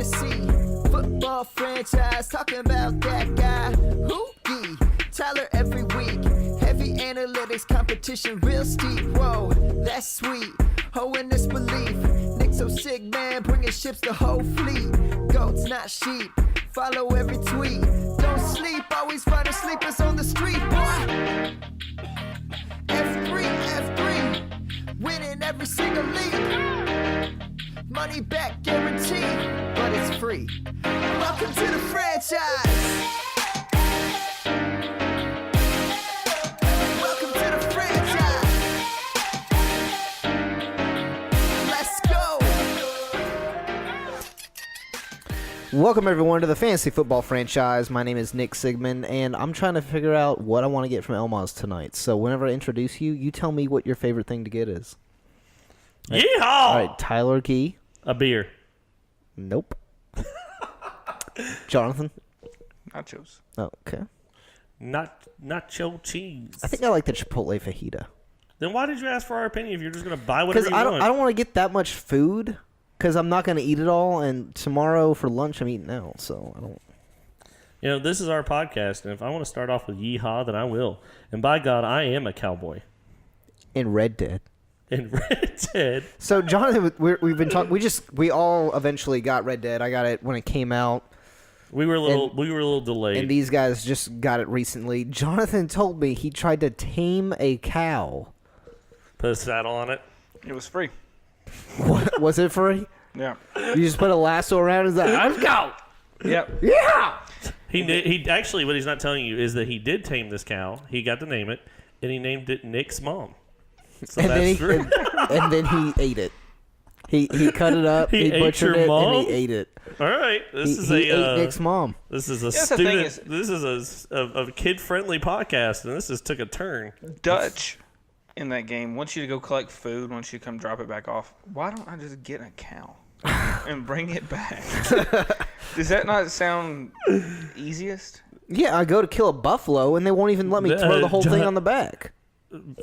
fantasy football franchise, talking about that guy. Hoogie, Tyler every week. Heavy analytics, competition real steep. Whoa, that's sweet. Oh, in this belief. Nick so sick, man, bringing ships the whole fleet. Goats, not sheep. Follow every tweet. Don't sleep, always finding sleepers on the street, boy. F3, winning every single league. Money back guaranteed, but it's free. Welcome to the franchise. Welcome to the franchise. Let's go. Welcome everyone to the Fantasy Football Franchise. My name is Nick Sigmund, and I'm trying to figure out what I want to get from Elmaz tonight. So whenever I introduce you, you tell me what your favorite thing to get is. Yeehaw! All right, Tyler Key. A beer. Nope. Jonathan. Nachos. Oh, okay. Nacho cheese. I think I like the Chipotle fajita. Then why did you ask for our opinion if you're just going to buy whatever Because you want? I don't want to get that much food because I'm not going to eat it all, and tomorrow for lunch I'm eating out, so I don't. You know, this is our podcast, and if I want to start off with yeehaw, then I will. And by God, I am a cowboy. In Red Dead. In Red Dead. So Jonathan, we've been talking. We all eventually got Red Dead. I got it when it came out. We were a little delayed. And these guys just got it recently. Jonathan told me he tried to tame a cow. Put a saddle on it. It was free. What, was it free? Yeah. You just put a lasso around his eye. Let's go. Yep. Yeah. He actually, what he's not telling you is that he did tame this cow. He got to name it, and he named it Nick's mom. So And that's then true. and then he ate it. He cut it up. He ate butchered your it mom? and he ate it. All right, He ate Nick's mom. This is a That's the thing student. This is a kid-friendly podcast, and this just took a turn. Dutch in that game wants you to go collect food, wants you to come drop it back off. Why don't I just get a cow and bring it back? Does that not sound easiest? Yeah, I go to kill a buffalo and they won't even let me throw the whole thing on the back.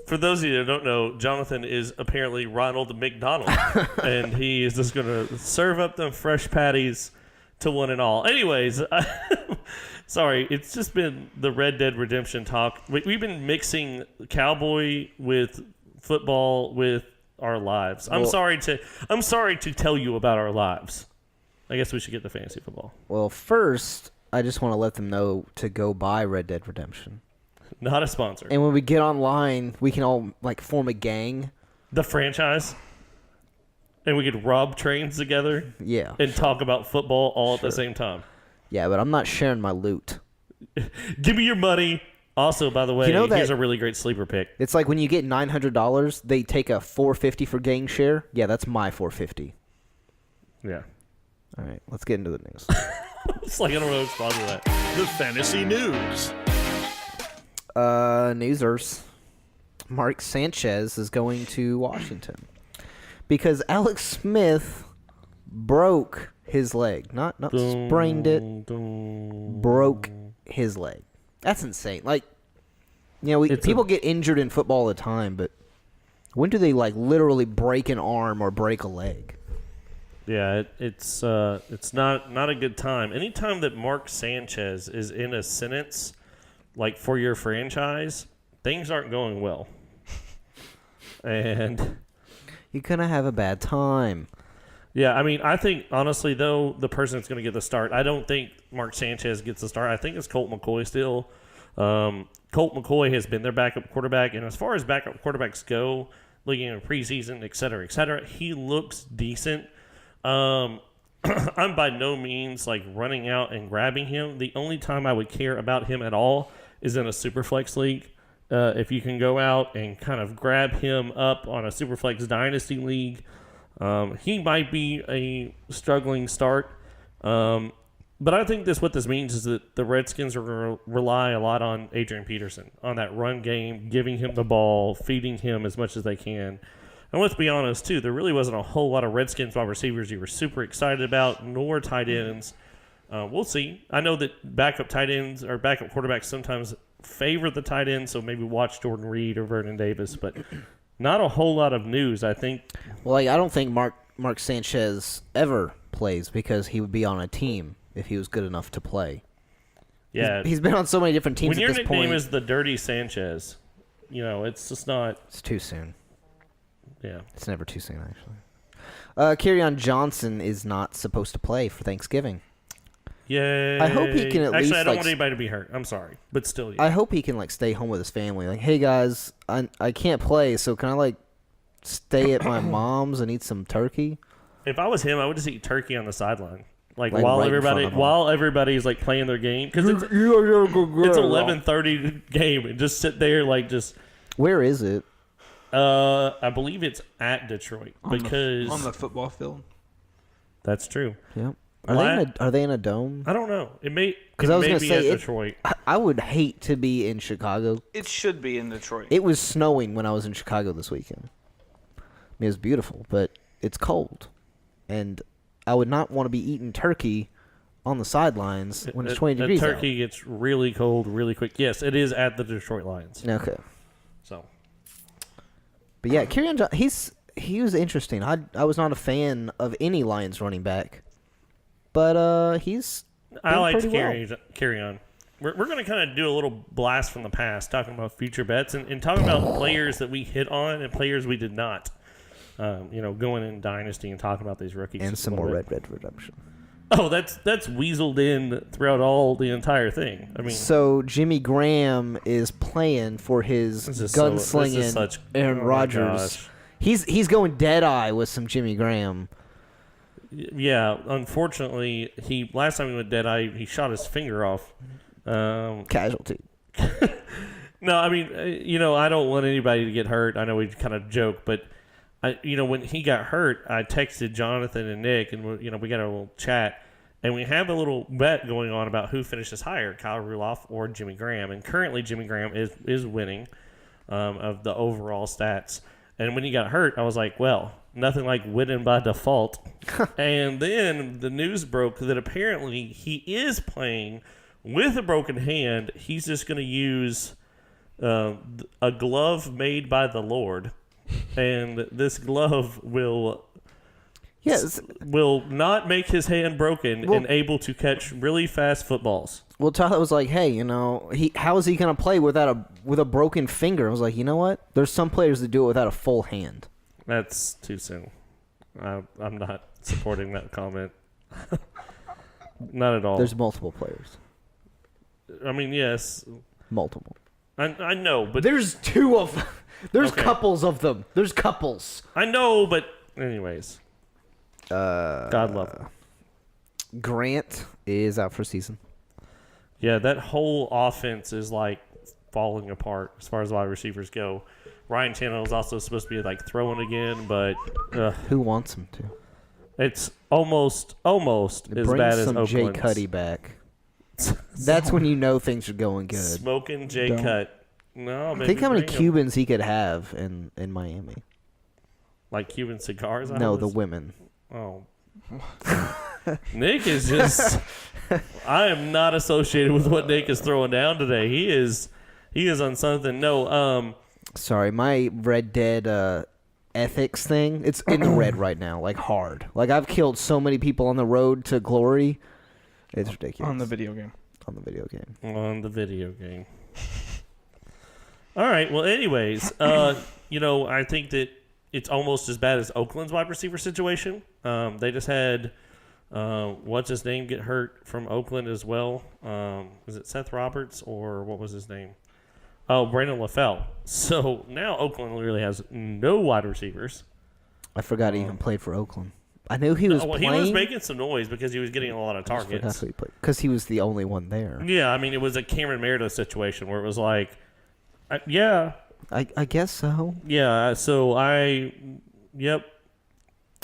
For those of you that don't know, Jonathan is apparently Ronald McDonald, and he is just going to serve up them fresh patties to one and all. Anyways, sorry, it's just been the Red Dead Redemption talk. We've been mixing cowboy with football with our lives. I'm sorry to tell you about our lives. I guess we should get to fantasy football. Well, first, I just want to let them know to go buy Red Dead Redemption. Not a sponsor. And when we get online, we can all form a gang. The franchise. And we could rob trains together. Yeah. And talk about football all at the same time. Yeah, but I'm not sharing my loot. Give me your money. Also, by the way, here's a really great sleeper pick. It's like when you get $900, they take a $450 for gang share. Yeah, that's my $450. Yeah. All right, let's get into the news. It's like I don't know what to respond to that. The Fantasy News. Newsers. Mark Sanchez is going to Washington because Alex Smith broke his leg. Not sprained it. Broke his leg. That's insane. People get injured in football all the time, but when do they literally break an arm or break a leg? Yeah, it's not a good time. Anytime that Mark Sanchez is in a sentence for your franchise, things aren't going well. And you're going to have a bad time. Yeah, I mean, I think, honestly, though, the person that's going to get the start, I don't think Mark Sanchez gets the start. I think it's Colt McCoy still. Colt McCoy has been their backup quarterback, and as far as backup quarterbacks go, looking in preseason, et cetera, he looks decent. I'm by no means, running out and grabbing him. The only time I would care about him at all is in a Superflex league. If you can go out and kind of grab him up on a Superflex Dynasty league, he might be a struggling start. But I think what this means is that the Redskins are going to rely a lot on Adrian Peterson, on that run game, giving him the ball, feeding him as much as they can. And let's be honest, too, there really wasn't a whole lot of Redskins wide receivers you were super excited about, nor tight ends. We'll see. I know that backup tight ends or backup quarterbacks sometimes favor the tight end, so maybe watch Jordan Reed or Vernon Davis, but not a whole lot of news, I think. Well, I don't think Mark Sanchez ever plays because he would be on a team if he was good enough to play. Yeah. He's been on so many different teams when at your this point. nickname is the Dirty Sanchez, it's just not. It's too soon. Yeah. It's never too soon, actually. Kerryon Johnson is not supposed to play for Thanksgiving. Yay. I hope he can at least, Actually, I don't like, want anybody to be hurt. I'm sorry. But still, yeah. I hope he can, like, stay home with his family. Like, hey, guys, I can't play, so can I, like, stay at my mom's and eat some turkey? If I was him, I would just eat turkey on the sideline. Like right in front of him. while everybody's like playing their game, because it's 11:30 game, and just sit there like just. Where is it? I believe it's at Detroit because on the football field. That's true. Yep. Are they in a dome? I don't know. It may because I was going gonna to say Detroit. I would hate to be in Chicago. It should be in Detroit. It was snowing when I was in Chicago this weekend. I mean, it was beautiful, but it's cold, and I would not want to be eating turkey on the sidelines when it's 20 degrees out. Turkey gets really cold really quick. Yes, it is at the Detroit Lions. Okay. So. But yeah, Kerryon Johnson, he was interesting. I was not a fan of any Lions running back, but he's I like to well. carry on. We're going to kind of do a little blast from the past, talking about future bets and talking about players that we hit on and players we did not. Going in Dynasty and talking about these rookies. And some more Red Dead Redemption. Oh, that's weaseled in throughout the entire thing. I mean, so Jimmy Graham is playing for his gunslinging Aaron Rodgers. He's going dead-eye with some Jimmy Graham. Yeah, unfortunately, last time he went dead-eye, he shot his finger off. Casualty. No, I mean, I don't want anybody to get hurt. I know we kind of joke, but when he got hurt, I texted Jonathan and Nick, and we got a little chat, and we have a little bet going on about who finishes higher, Kyle Rudolph or Jimmy Graham. And currently, Jimmy Graham is winning of the overall stats. And when he got hurt, I was like, well, nothing like winning by default. And then the news broke that apparently he is playing with a broken hand. He's just going to use a glove made by the Lord. And this glove will not make his hand broken and able to catch really fast footballs. Well, Tyler was like, "Hey, how is he going to play with a broken finger?" I was like, "You know what? There's some players that do it without a full hand." That's too soon. I'm not supporting that comment. Not at all. There's multiple players. I mean, yes. Multiple. I know, but there's two of them. There's okay. couples of them. There's couples. I know, but anyways. God love him. Grant is out for season. Yeah, that whole offense is like falling apart as far as wide receivers go. Ryan Tannehill is also supposed to be like throwing again, but who wants him to? It's almost as bad as Oakland's. Jay Cuddy back. That's when you know things are going good. Smoking Jay Cut. No, think how many Cubans he could have in Miami. Like Cuban cigars? No, the women. Oh. Nick is just... I am not associated with what Nick is throwing down today. He is on something. No, sorry, my Red Dead ethics thing, it's in the red right now, like hard. Like I've killed so many people on the road to glory. It's ridiculous. On the video game. On the video game. On the video game. All right. Well, anyways, I think that it's almost as bad as Oakland's wide receiver situation. They just had what's his name get hurt from Oakland as well. Was it Seth Roberts or what was his name? Oh, Brandon LaFell. So now Oakland literally has no wide receivers. I forgot he even played for Oakland. I knew he was playing. He was making some noise because he was getting a lot of targets. Because he was the only one there. Yeah, I mean, it was a Cameron Meredith situation where it was like, yeah. I guess so. Yeah, so yep.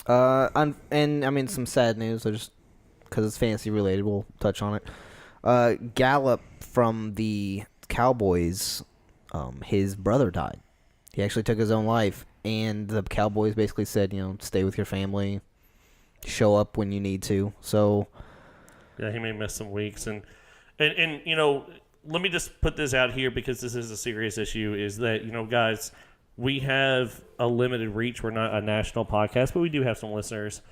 And I mean, some sad news, just because it's fantasy related, we'll touch on it. Gallup from the Cowboys, his brother died. He actually took his own life, and the Cowboys basically said, stay with your family, show up when you need to. So, yeah, he may miss some weeks, and let me just put this out here because this is a serious issue. Is that guys, we have a limited reach. We're not a national podcast, but we do have some listeners.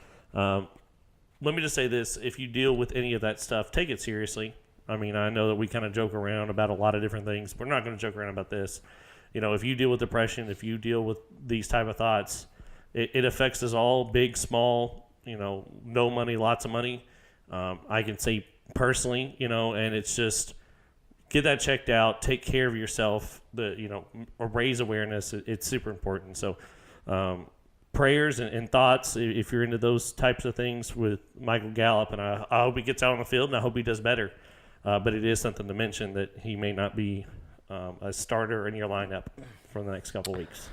let me just say this. If you deal with any of that stuff, take it seriously. I mean, I know that we kind of joke around about a lot of different things. We're not going to joke around about this. If you deal with depression, if you deal with these type of thoughts, it affects us all, big, small, no money, lots of money. I can say personally, and it's just get that checked out, take care of yourself, raise awareness. It's super important. So prayers and thoughts, if you're into those types of things with Michael Gallup, and I hope he gets out on the field, and I hope he does better. But it is something to mention that he may not be a starter in your lineup for the next couple weeks.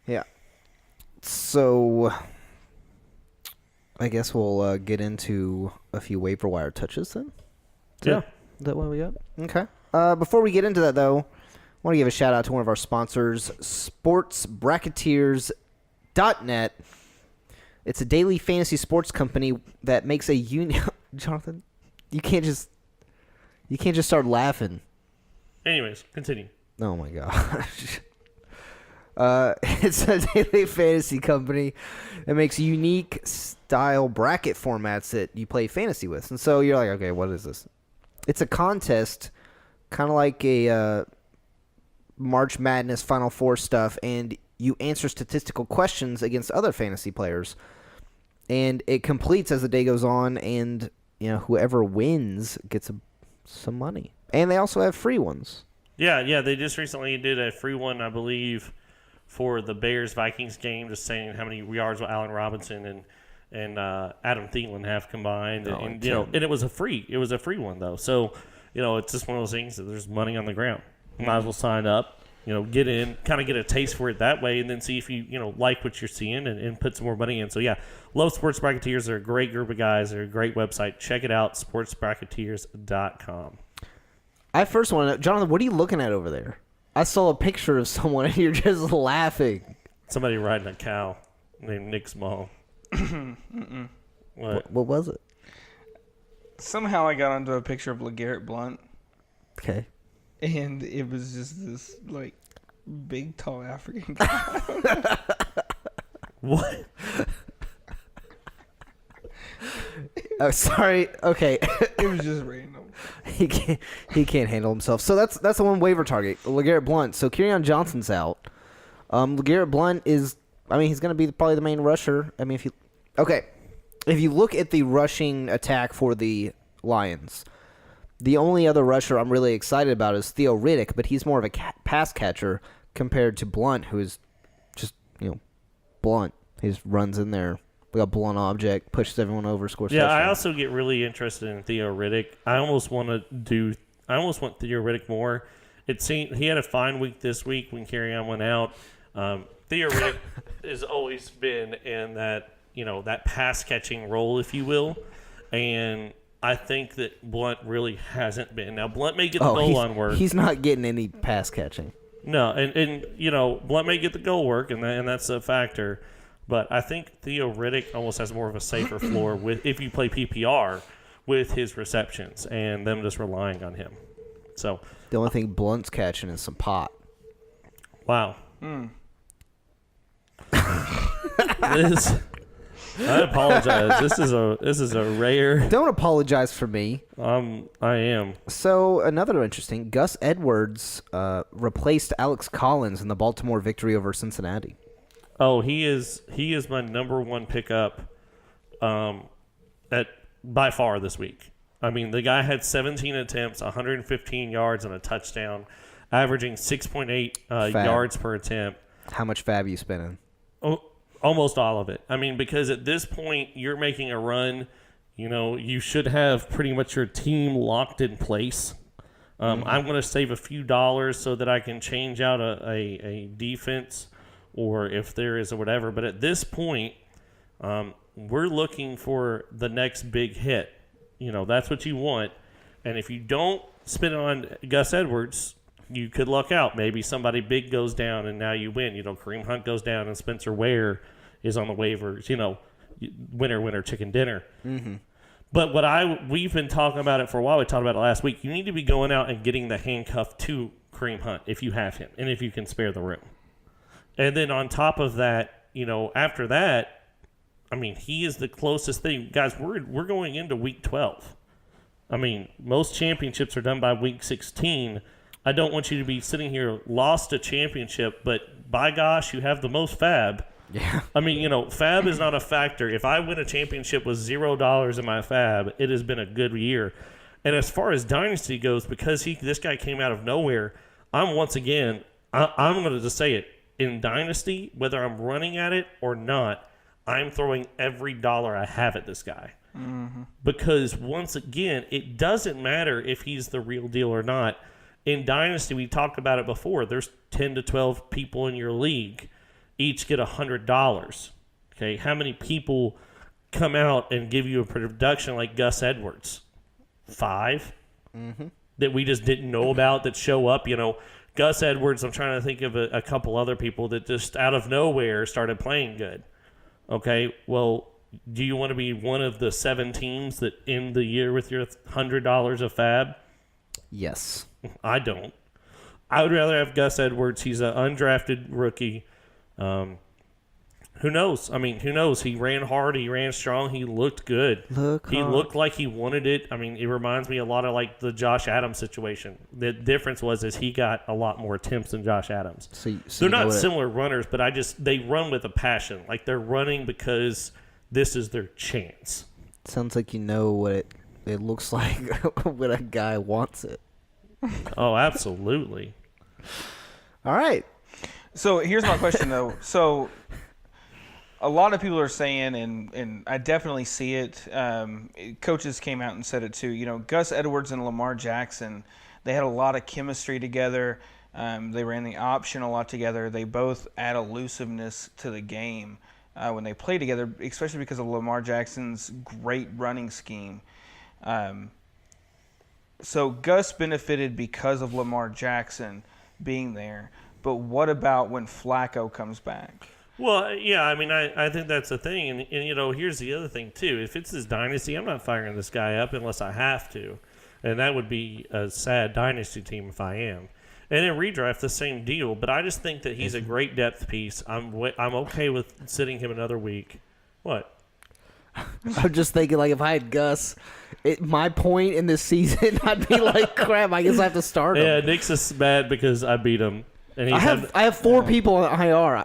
Yeah. So I guess we'll get into a few waiver wire touches then. Yeah. Is that what we got? Okay. Before we get into that, though, I want to give a shout-out to one of our sponsors, sportsbracketteers.net. It's a daily fantasy sports company that makes a Jonathan, you can't just start laughing. Anyways, continue. Oh, my gosh. It's a daily fantasy company that makes unique style bracket formats that you play fantasy with. And so you're like, okay, what is this? It's a contest, kind of like a March Madness Final Four stuff, and you answer statistical questions against other fantasy players. And it completes as the day goes on, and whoever wins gets some money. And they also have free ones. Yeah, they just recently did a free one, I believe, for the Bears-Vikings game, just saying how many yards will Allen Robinson and Adam Thielen have combined, and it was a free one though. So it's just one of those things that there's money on the ground. Might as well sign up, get in, kind of get a taste for it that way, and then see if you like what you're seeing and put some more money in. So yeah, love Sports Bracketeers. They're a great group of guys. They're a great website. Check it out, sportsbracketeers.com. I first want to know, Jonathan, what are you looking at over there? I saw a picture of someone and you're just laughing. Somebody riding a cow named Nick Small. What was it? Somehow I got onto a picture of LeGarrette Blount. Okay. And it was just this, big, tall African guy. What? Oh, sorry. Okay. It was just random. He can't handle himself. So that's the one waiver target, LeGarrette Blount. So Kerryon Johnson's out. LeGarrette Blount is, he's going to be probably the main rusher. If you look at the rushing attack for the Lions, the only other rusher I'm really excited about is Theo Riddick, but he's more of a pass catcher compared to Blount, who is just, blunt. He just runs in there. We got blunt object, pushes everyone over, scores. Yeah, touchdown. I also get really interested in Theo Riddick. I almost want Theo Riddick more. He had a fine week this week when Kerryon went out. Theo Riddick has always been in that that pass catching role, if you will, and I think that Blount really hasn't been. Now Blount may get the goal line work. He's not getting any pass catching. No, and Blount may get the goal work, and that's a factor. But I think Theo Riddick almost has more of a safer floor if you play PPR with his receptions and them just relying on him. So the only thing Blunt's catching is some pot. Wow. I apologize. This is a rare. Don't apologize for me. I am. So another interesting, Gus Edwards replaced Alex Collins in the Baltimore victory over Cincinnati. Oh, he is my number one pickup by far this week. The guy had 17 attempts, 115 yards, and a touchdown, averaging 6.8 yards per attempt. How much fab you spending? Oh, almost all of it. Because at this point, you're making a run. You should have pretty much your team locked in place. I'm going to save a few dollars so that I can change out a defense, or if there is or whatever. But at this point, we're looking for the next big hit. That's what you want. And if you don't spend it on Gus Edwards, you could luck out. Maybe somebody big goes down and now you win. Kareem Hunt goes down and Spencer Ware is on the waivers. Winner, chicken dinner. Mm-hmm. But we've been talking about it for a while. We talked about it last week. You need to be going out and getting the handcuff to Kareem Hunt if you have him and if you can spare the room. And then on top of that, after that, I mean, he is the closest thing. Guys, we're going into week 12. I mean, most championships are done by week 16. I don't want you to be sitting here, lost a championship, but by gosh, you have the most fab. Yeah. I mean, fab is not a factor. If I win a championship with $0 in my fab, it has been a good year. And as far as Dynasty goes, because this guy came out of nowhere, I'm once again, I'm going to just say it. In Dynasty, whether I'm running at it or not, I'm throwing every dollar I have at this guy. Mm-hmm. Because once again, it doesn't matter if he's the real deal or not. In Dynasty, we talked about it before. There's 10 to 12 people in your league. Each get $100. Okay, how many people come out and give you a production like Gus Edwards? 5 that we just didn't know about that show up. Gus Edwards. I'm trying to think of a couple other people that just out of nowhere started playing good. Okay, well, do you want to be one of the 7 teams that end the year with your $100 of fab? Yes. I don't. I would rather have Gus Edwards. He's an undrafted rookie. Who knows? I mean, who knows? He ran hard. He ran strong. He looked good. He looked like he wanted it. I mean, it reminds me a lot of like the Josh Adams situation. The difference is he got a lot more attempts than Josh Adams. So they're not similar runners, but they run with a passion. Like they're running because this is their chance. Sounds like you know what it looks like when a guy wants it. Oh, absolutely. All right. So here's my question, though. So a lot of people are saying, and I definitely see it, coaches came out and said it too, Gus Edwards and Lamar Jackson, they had a lot of chemistry together. They ran the option a lot together. They both add elusiveness to the game when they play together, especially because of Lamar Jackson's great running scheme. So Gus benefited because of Lamar Jackson being there. But what about when Flacco comes back? Well, yeah, I mean, I think that's the thing. And, here's the other thing, too. If it's his dynasty, I'm not firing this guy up unless I have to. And that would be a sad dynasty team if I am. And in redraft, the same deal. But I just think that he's a great depth piece. I'm okay with sitting him another week. What? I'm just thinking, like, if I had Gus, my point in this season, I'd be like, crap, I guess I have to start him. Yeah, Nick's is mad because I beat him. And I have 4 people on IR.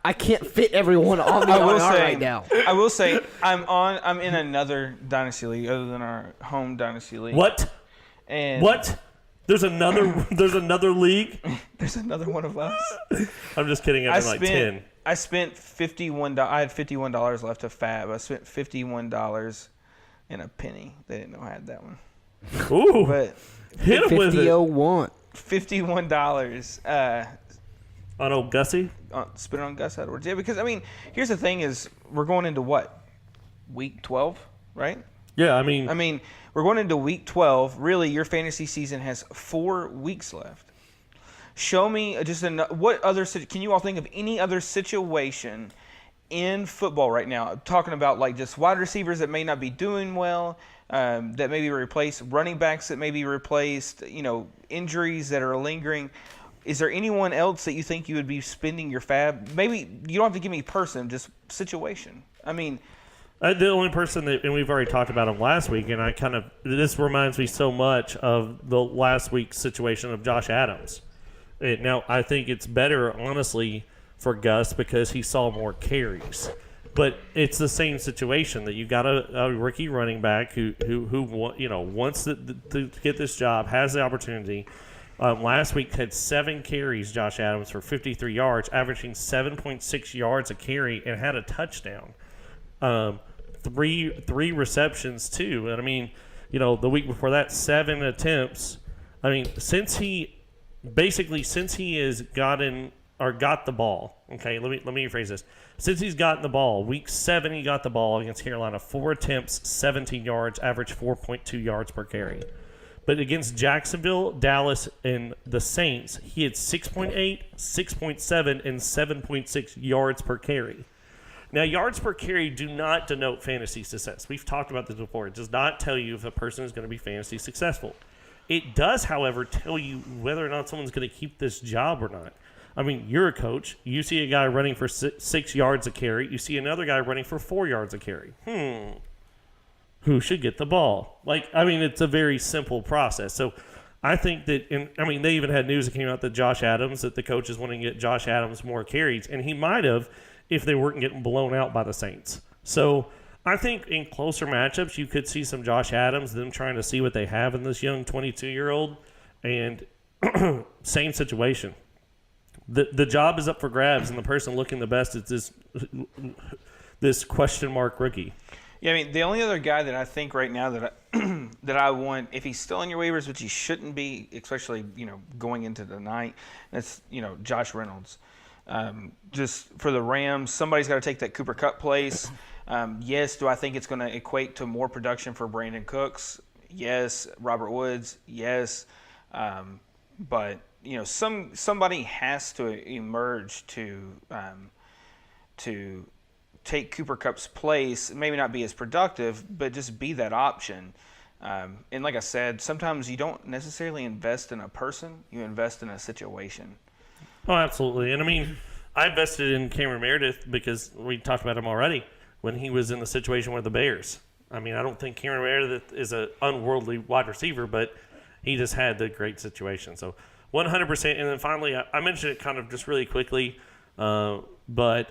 I can't fit everyone on the IR right now. I will say I'm in another dynasty league other than our home dynasty league. What? And what? There's another league? There's another one of us. I'm just kidding. I'm like 10. I spent $51. I had $51 left of fab. I spent $51 and a penny. They didn't know I had that one. Ooh. But hit him with it. $51. On old Gussie? Spin it on Gus Edwards. Yeah, because, I mean, here's the thing is we're going into what? Week 12, right? Yeah, I mean, we're going into week 12. Really, your fantasy season has 4 weeks left. Show me can you all think of any other situation in football right now? I'm talking about like just wide receivers that may not be doing well, that may be replaced, running backs that may be replaced, injuries that are lingering. Is there anyone else that you think you would be spending your fab? Maybe you don't have to give me person, just situation. I mean, the only person and we've already talked about him last week, and this reminds me so much of the last week's situation of Josh Adams. Now, I think it's better, honestly, for Gus because he saw more carries. But it's the same situation that you've got a rookie running back who wants to get this job, has the opportunity. Last week had 7 carries, Josh Adams, for 53 yards, averaging 7.6 yards a carry, and had a touchdown. 3 receptions, too. And, I mean, the week before that, 7 attempts. I mean, since he has got the ball, okay, let me rephrase this. Since he's gotten the ball, week 7 he got the ball against Carolina, 4 attempts, 17 yards, average 4.2 yards per carry. But against Jacksonville, Dallas, and the Saints, he had 6.8, 6.7, and 7.6 yards per carry. Now, yards per carry do not denote fantasy success. We've talked about this before. It does not tell you if a person is going to be fantasy successful. It does, however, tell you whether or not someone's going to keep this job or not. I mean, you're a coach. You see a guy running for 6 yards a carry. You see another guy running for 4 yards a carry. Who should get the ball? Like, I mean, it's a very simple process. So I think that, they even had news that came out that the coaches wanting to get Josh Adams more carries, and he might have if they weren't getting blown out by the Saints. So I think in closer matchups, you could see some Josh Adams, them trying to see what they have in this young 22-year-old, and same situation. The job is up for grabs, and the person looking the best is this question mark rookie. Yeah, I mean, the only other guy that I think right now that I want, if he's still in your waivers, which he shouldn't be, especially, going into the night, that's, Josh Reynolds. Just for the Rams, somebody's got to take that Cooper Kupp place. Yes, do I think it's going to equate to more production for Brandon Cooks? Yes. Robert Woods? Yes. But, somebody has to emerge to take Cooper Kupp's place, maybe not be as productive, but just be that option. And like I said, sometimes you don't necessarily invest in a person, you invest in a situation. Oh, absolutely. And I invested in Cameron Meredith because we talked about him already when he was in the situation with the Bears. I don't think Cameron Meredith is an unworldly wide receiver, but he just had the great situation. So 100%. And then finally, I mentioned it kind of just really quickly, but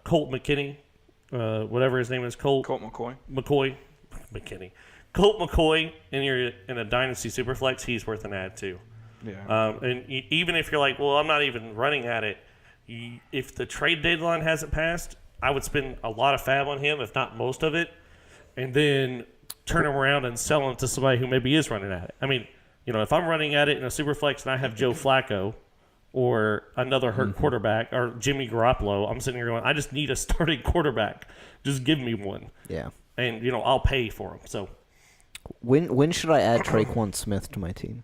Colt McKinney, whatever his name is, Colt McCoy, Colt McCoy, and you're in a dynasty superflex, he's worth an ad too. Yeah. And even if you're like, well, I'm not even running at it, if the trade deadline hasn't passed, I would spend a lot of fab on him, if not most of it, and then turn him around and sell him to somebody who maybe is running at it. If I'm running at it in a superflex and I have Joe Flacco or another hurt quarterback or Jimmy Garoppolo, I'm sitting here going, I just need a starting quarterback. Just give me one. Yeah. And, I'll pay for him. So when should I add Traquan Smith to my team?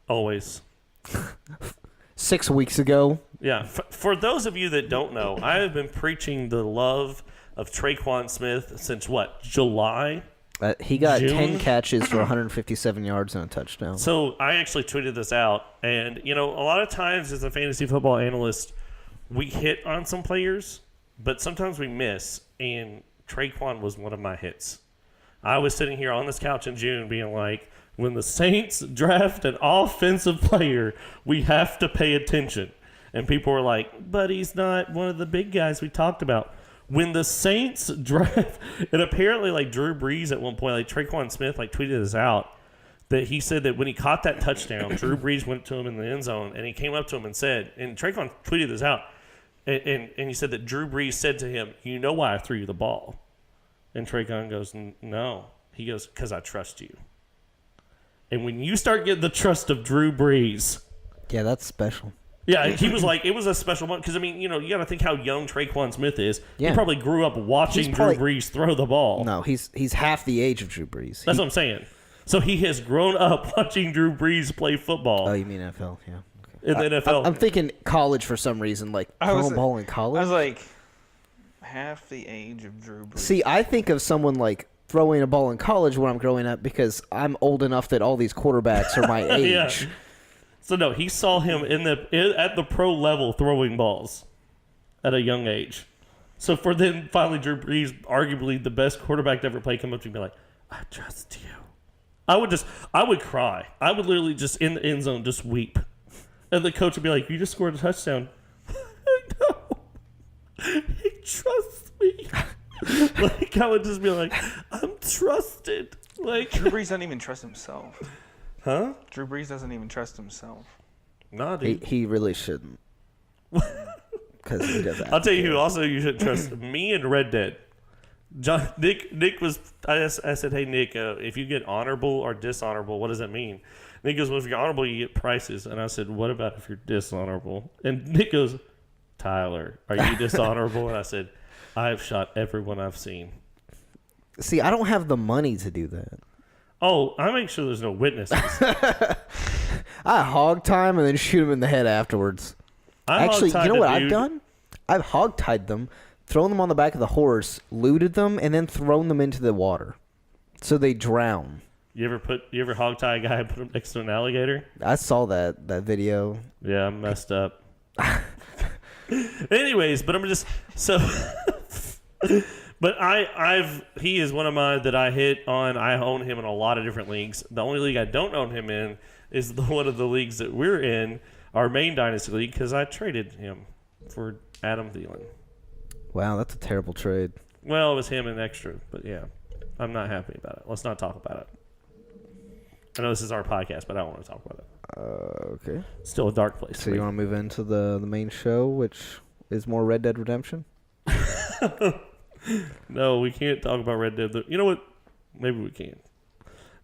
Always. 6 weeks ago. Yeah. For those of you that don't know, I have been preaching the love of Traquan Smith since July? He got June? 10 catches for 157 yards and a touchdown. So I actually tweeted this out. And, a lot of times as a fantasy football analyst, we hit on some players, but sometimes we miss. And Traquan was one of my hits. I was sitting here on this couch in June being like, when the Saints draft an offensive player, we have to pay attention. And people were like, but he's not one of the big guys we talked about. When the Saints draft, and apparently Drew Brees at one point, Traquan Smith tweeted this out, that he said that when he caught that touchdown, Drew Brees went to him in the end zone, and he came up to him and said, and Traquan tweeted this out, and he said that Drew Brees said to him, you know why I threw you the ball? And Traquan goes, no. He goes, because I trust you. And when you start getting the trust of Drew Brees. Yeah, that's special. Yeah, he was it was a special moment. Because, you got to think how young Traquan Smith is. Yeah. He probably grew up watching Drew Brees throw the ball. No, he's half the age of Drew Brees. That's what I'm saying. So he has grown up watching Drew Brees play football. Oh, you mean NFL? Yeah. Okay. In the NFL. I'm thinking college for some reason, throwing a ball in college. I was like, half the age of Drew Brees. See, I think of someone throwing a ball in college when I'm growing up because I'm old enough that all these quarterbacks are my age. Yeah. So no, he saw him at the pro level throwing balls at a young age. So for then finally Drew Brees, arguably the best quarterback to ever play, come up to me and be like, I trust you. I would cry. I would literally just in the end zone just weep. And the coach would be like, you just scored a touchdown. I know. He trusts me. I would just be like, I'm trusted. Drew Brees doesn't even trust himself. Huh? Drew Brees doesn't even trust himself. Nah, dude. He really shouldn't. Because he does. I'll tell you who also you should trust. Me and Red Dead. Nick was. I said, hey Nick, if you get honorable or dishonorable, what does that mean? Nick goes, well, if you're honorable, you get prices. And I said, what about if you're dishonorable? And Nick goes, Tyler, are you dishonorable? And I said, I've shot everyone I've seen. See, I don't have the money to do that. Oh, I make sure there's no witnesses. I hog time and then shoot him in the head afterwards. Actually, you know what I've done? I've hog-tied them, thrown them on the back of the horse, looted them, and then thrown them into the water. So they drown. You ever hog-tie a guy and put him next to an alligator? I saw that video. Yeah, I'm messed up. Anyways, but I'm just so. But he is one of mine that I hit on. I own him in a lot of different leagues. The only league I don't own him in is one of the leagues that we're in, our main dynasty league, because I traded him for Adam Thielen. Wow, that's a terrible trade. Well, it was him and extra, but yeah, I'm not happy about it. Let's not talk about it. I know this is our podcast, but I don't want to talk about it. Okay. Still a dark place. So you want to move into the main show, which is more Red Dead Redemption? No, we can't talk about Red Dead. You know what? Maybe we can.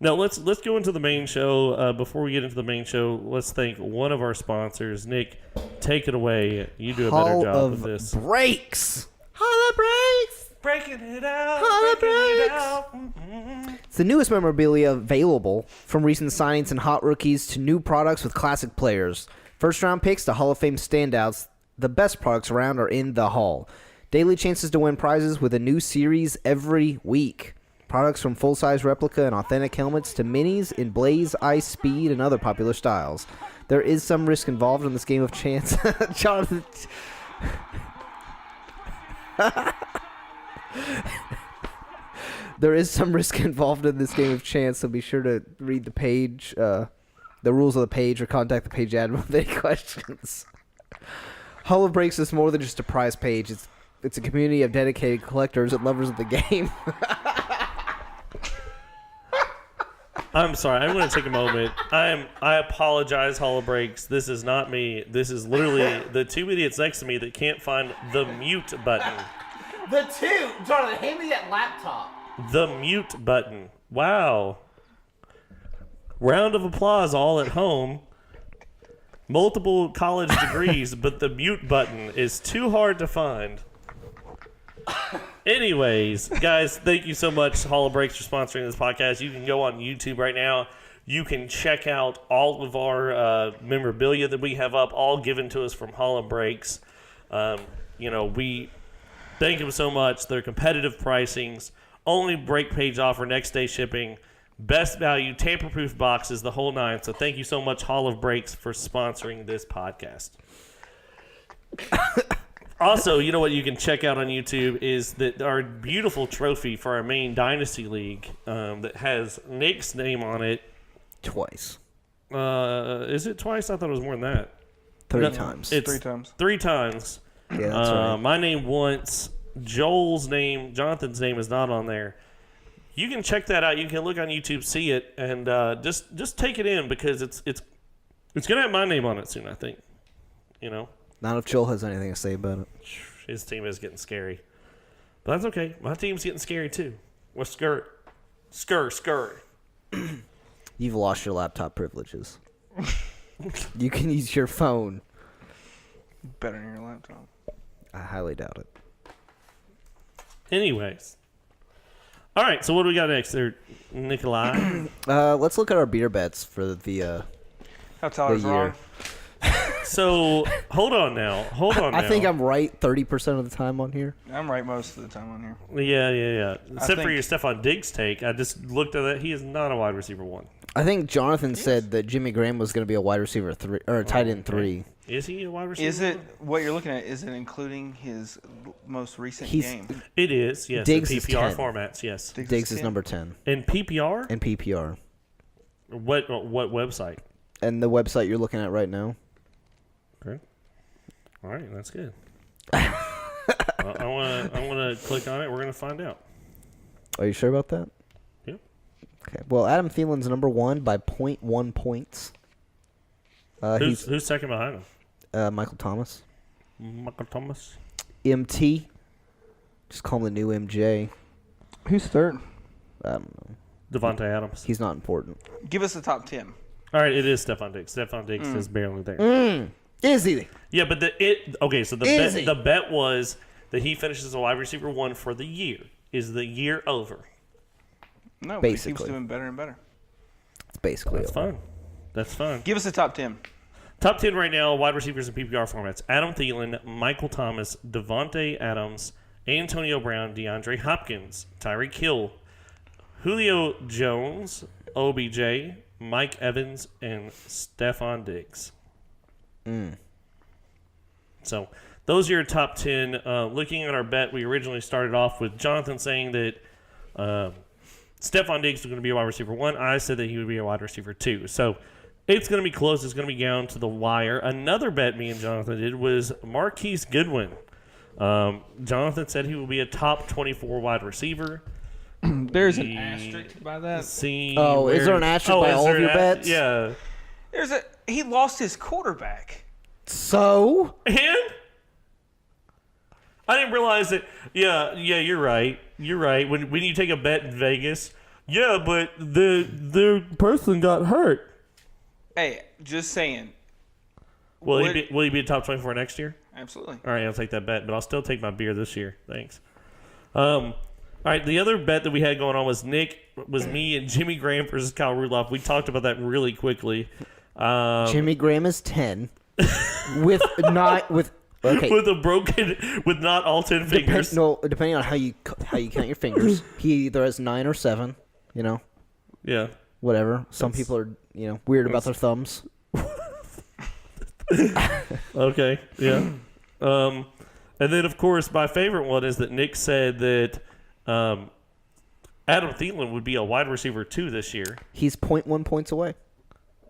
Now let's go into the main show. Before we get into the main show, let's thank one of our sponsors. Nick, take it away. You do a better job with this. Brakes. Holla Brakes. Breaking it out. Holla breaking it Brakes. out. Mm-hmm. It's the newest memorabilia available, from recent signings and hot rookies to new products with classic players. First round picks to Hall of Fame standouts, the best products around are in the Hall. Daily chances to win prizes with a new series every week. Products from full-size replica and authentic helmets to minis in Blaze, Ice, Speed, and other popular styles. There is some risk involved in this game of chance. Jonathan... There is some risk involved in this game of chance, so be sure to read the page, the rules of the page, or contact the page admin with any questions. Hall of Breaks is more than just a prize page. It's a community of dedicated collectors and lovers of the game. I'm sorry. I'm going to take a moment. I apologize, Hall of Breaks. This is not me. This is literally the two idiots next to me that can't find the mute button. The two! Jonathan, hand me that laptop. The mute button. Wow. Round of applause all at home. Multiple college degrees, but the mute button is too hard to find. Anyways, guys, thank you so much, Hall of Breaks, for sponsoring this podcast. You can go on YouTube right now. You can check out all of our memorabilia that we have up, all given to us from Hall of Breaks. We thank them so much. They're competitive pricings, only break page offer, next day shipping, best value, tamper-proof boxes, the whole nine. So thank you so much, Hall of Breaks, for sponsoring this podcast. Also, you know what you can check out on YouTube is that our beautiful trophy for our main Dynasty League that has Nick's name on it. Twice. Is it twice? I thought it was more than that. Three times. It's 3 times. 3 times. Yeah, that's right. My name once. Joel's name, Jonathan's name is not on there. You can check that out. You can look on YouTube, see it, and just take it in because it's gonna have my name on it soon. I think. Not if Joel has anything to say about it. His team is getting scary. But that's okay. My team's getting scary too. Well, skirt. You've lost your laptop privileges. You can use your phone. Better than your laptop. I highly doubt it. Anyways. All right, so what do we got next there, Nikolai? Let's look at our beer bets for the How Tyler's year. wrong. So, hold on now. I think I'm right 30% of the time on here. I'm right most of the time on here. Yeah. Except for think- your Stephon Diggs take. I just looked at that. He is not a wide receiver 1. I think Jonathan said that Jimmy Graham was going to be a wide receiver 3 or a tight end 3. Is he a wide receiver? Is it what you're looking at? Is it including his most recent game? It is, yes. Diggs in is PPR 10. formats, yes. Diggs is 10? number 10 In PPR? in PPR. What website? And the website you're looking at right now. Okay. All right, that's good. I want to click on it. We're going to find out. Are you sure about that? Yep. Okay. Well, Adam Thielen's number 1 by 0.1 points. Who's second behind him? Michael Thomas. Michael Thomas. MT. Just call him the new MJ. Who's third? I don't know. Devontae Adams. He's not important. Give us the top 10. All right, it is Stephon Diggs. Stephon Diggs is barely there. Is he? Yeah, but the bet was that he finishes as a wide receiver 1 for the year. Is the year over? No, but he keeps Basically. doing better and better. It's basically That's over. fine. That's fine. Give us the top 10. Top 10 right now, wide receivers in PPR formats. Adam Thielen, Michael Thomas, Devontae Adams, Antonio Brown, DeAndre Hopkins, Tyreek Hill, Julio Jones, OBJ, Mike Evans, and Stephon Diggs. So those are your top 10. Looking at our bet, we originally started off with Jonathan saying that Stephon Diggs was going to be a wide receiver 1. I said that he would be a wide receiver 2. So it's going to be close. It's going to be down to the wire. Another bet me and Jonathan did was Marquise Goodwin. Jonathan said he will be a top 24 wide receiver. There's an asterisk by that. Is there an asterisk by all of your bets? Yeah. He lost his quarterback. So? And I didn't realize that. Yeah, you're right. You're right. When you take a bet in Vegas, but the person got hurt. Hey, just saying. Will he be a top 24 next year? Absolutely. All right, I'll take that bet, but I'll still take my beer this year. Thanks. All right, the other bet that we had going on was me and Jimmy Graham versus Kyle Rudolph. We talked about that really quickly. Jimmy Graham is 10 with not all 10 fingers. Depending on how you count your fingers, he either has 9 or 7. Yeah. Whatever. Some people are weird about their thumbs. Okay. Yeah. And then of course my favorite one is that Nick said that Adam Thielen would be a wide receiver 2 this year. He's 0.1 points away.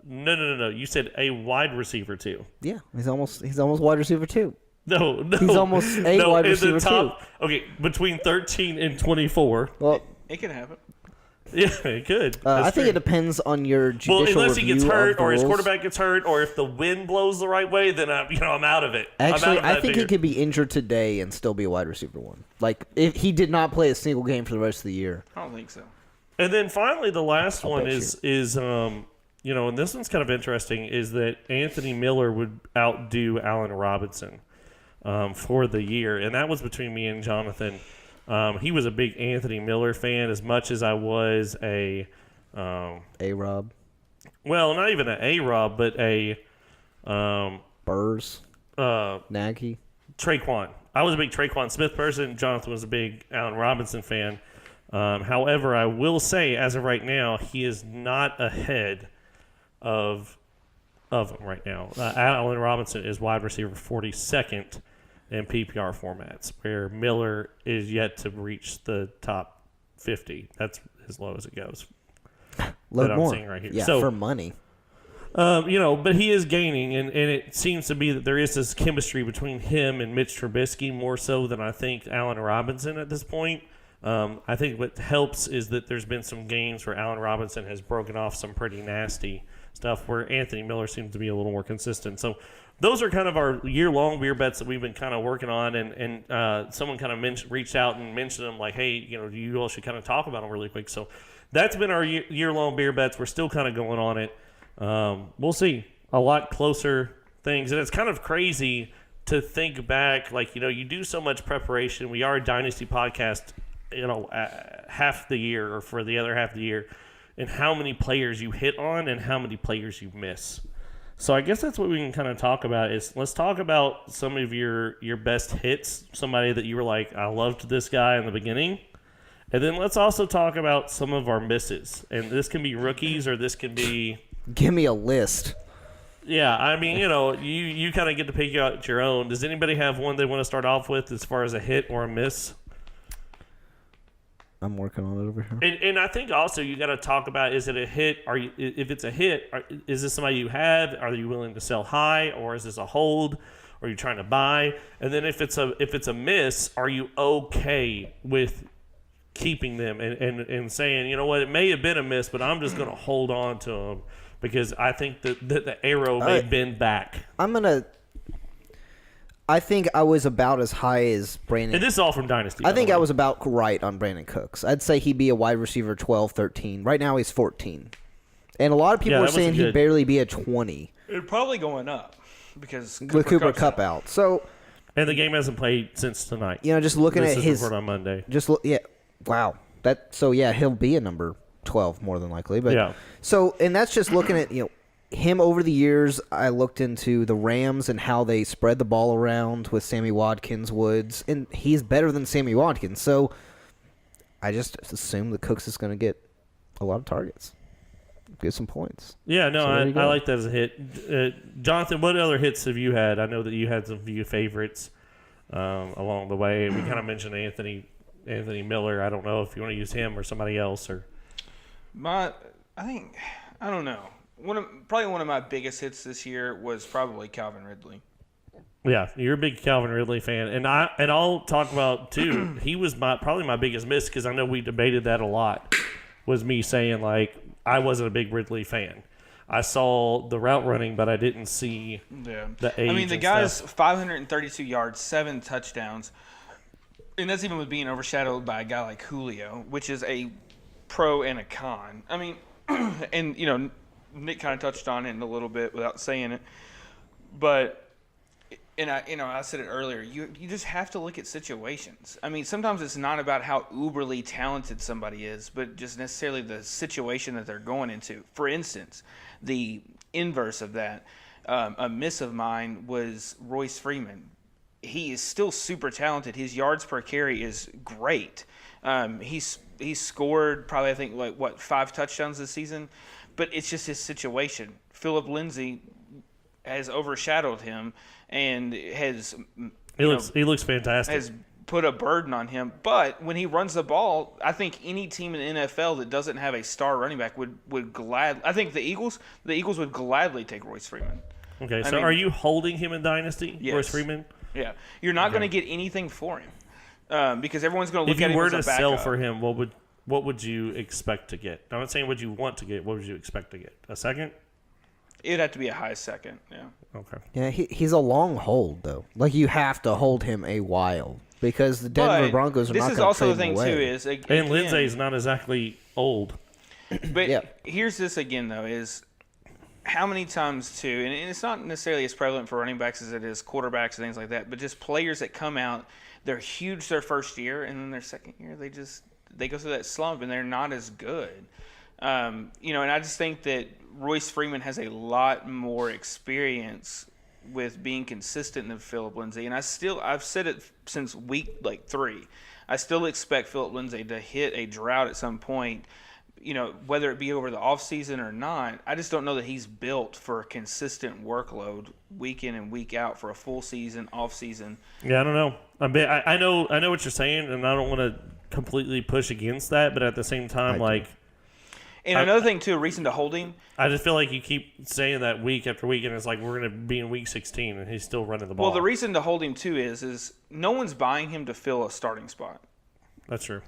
No. You said a wide receiver 2. Yeah, he's almost wide receiver 2. No. He's almost wide receiver 2. Okay, between 13 and 24. Well, it can happen. Yeah, it could. I think it depends on your judicial review. Well, unless he gets hurt, or his rules. quarterback gets hurt, or if the wind blows the right way, then I'm out of it. Actually, I think he could be injured today and still be a wide receiver 1. Like if he did not play a single game for the rest of the year. I don't think so. And then finally, the last one is and this one's kind of interesting, is that Anthony Miller would outdo Allen Robinson for the year, and that was between me and Jonathan. He was a big Anthony Miller fan, as much as I was a A-Rob. Well, not even an A-Rob, but a Burrs. Nagy. Traquan. I was a big Traquan Smith person. Jonathan was a big Allen Robinson fan. However, I will say, as of right now, he is not ahead of him right now. Allen Robinson is wide receiver 42nd in PPR formats, where Miller is yet to reach the top 50. That's as low as it goes. Load that more. I'm seeing right here. Yeah, so, for money. But he is gaining, and it seems to be that there is this chemistry between him and Mitch Trubisky more so than I think Allen Robinson at this point. I think what helps is that there's been some games where Allen Robinson has broken off some pretty nasty stuff, where Anthony Miller seems to be a little more consistent. So those are kind of our year-long beer bets that we've been kind of working on, and someone kind of reached out and mentioned them, like, hey, you all should kind of talk about them really quick. So that's been our year-long beer bets. We're still kind of going on it. We'll see. A lot closer things, and it's kind of crazy to think back, like, you do so much preparation. We are a Dynasty podcast, half the year, or for the other half of the year, and how many players you hit on and how many players you miss. So I guess that's what we can kind of talk about. Is let's talk about some of your best hits, somebody that you were like, I loved this guy in the beginning. And then let's also talk about some of our misses. And this can be rookies, or this can be... Give me a list. Yeah, I mean, you kind of get to pick out your own. Does anybody have one they want to start off with as far as a hit or a miss? I'm working on it over here. And I think also you got to talk about, is it a hit? If it's a hit, is this somebody you have? Are you willing to sell high, or is this a hold? Or are you trying to buy? And then if it's a miss, are you okay with keeping them and saying, you know what, it may have been a miss, but I'm just going to hold on to them because I think that the arrow may bend back. I think I was about as high as Brandon. And this is all from Dynasty. I think I was about right on Brandon Cooks. I'd say he'd be a wide receiver 12, 13. Right now he's 14. And a lot of people are saying he'd barely be a 20. It's probably going up because with Cooper Kupp out. So, and the game hasn't played since tonight. Just looking at his report on Monday. Wow. He'll be a number 12 more than likely. But yeah. So, and that's just looking at him over the years. I looked into the Rams and how they spread the ball around with Sammy Watkins, Woods, and he's better than Sammy Watkins. So I just assume that Cooks is going to get a lot of targets, get some points. Yeah, no, I like that as a hit. Jonathan, what other hits have you had? I know that you had some few favorites. along the way. We kind of mentioned Anthony Miller. I don't know if you want to use him or somebody else. Or I don't know. Probably one of my biggest hits this year was probably Calvin Ridley. Yeah, you're a big Calvin Ridley fan, and I'll talk about too. He was probably my biggest miss because I know we debated that a lot. Was me saying like I wasn't a big Ridley fan. I saw the route running, but I didn't see the age. I mean, the guy's 532 yards, 7 touchdowns, and that's even with being overshadowed by a guy like Julio, which is a pro and a con. I mean, and Nick kind of touched on it a little bit without saying it, but. And I said it earlier. You just have to look at situations. I mean, sometimes it's not about how uberly talented somebody is, but just necessarily the situation that they're going into. For instance, the inverse of that, a miss of mine was Royce Freeman. He is still super talented. His yards per carry is great. He's scored probably I think 5 touchdowns this season, but it's just his situation. Philip Lindsay has overshadowed him. And he looks fantastic. Has put a burden on him. But when he runs the ball, I think any team in the NFL that doesn't have a star running back would gladly. I think the Eagles would gladly take Royce Freeman. Okay, so are you holding him in Dynasty, yes. Royce Freeman? Yeah, you're not going to get anything for him because everyone's going to look at him as a backup. If you were to sell for him, what would you expect to get? I'm not saying what you want to get. What would you expect to get? A second? It'd have to be a high second, yeah. Okay. Yeah, he's a long hold, though. Like, you have to hold him a while because the Denver Broncos are not going to trade him away. This is also the thing, too, is... Again, and Lindsay's not exactly old. But here's this again, though, is how many times, too, and it's not necessarily as prevalent for running backs as it is quarterbacks and things like that, but just players that come out, they're huge their first year, and then their second year, they go through that slump, and they're not as good. And I just think that Royce Freeman has a lot more experience with being consistent than Philip Lindsay. And I've said it since week 3. I still expect Philip Lindsay to hit a drought at some point, whether it be over the offseason or not. I just don't know that he's built for a consistent workload week in and week out for a full season, off season. Yeah, I don't know. I know what you're saying, and I don't want to completely push against that, but at the same time, And another thing, too, a reason to hold him. I just feel like you keep saying that week after week, and it's like we're going to be in week 16, and he's still running the ball. Well, the reason to hold him, too, is no one's buying him to fill a starting spot. That's true.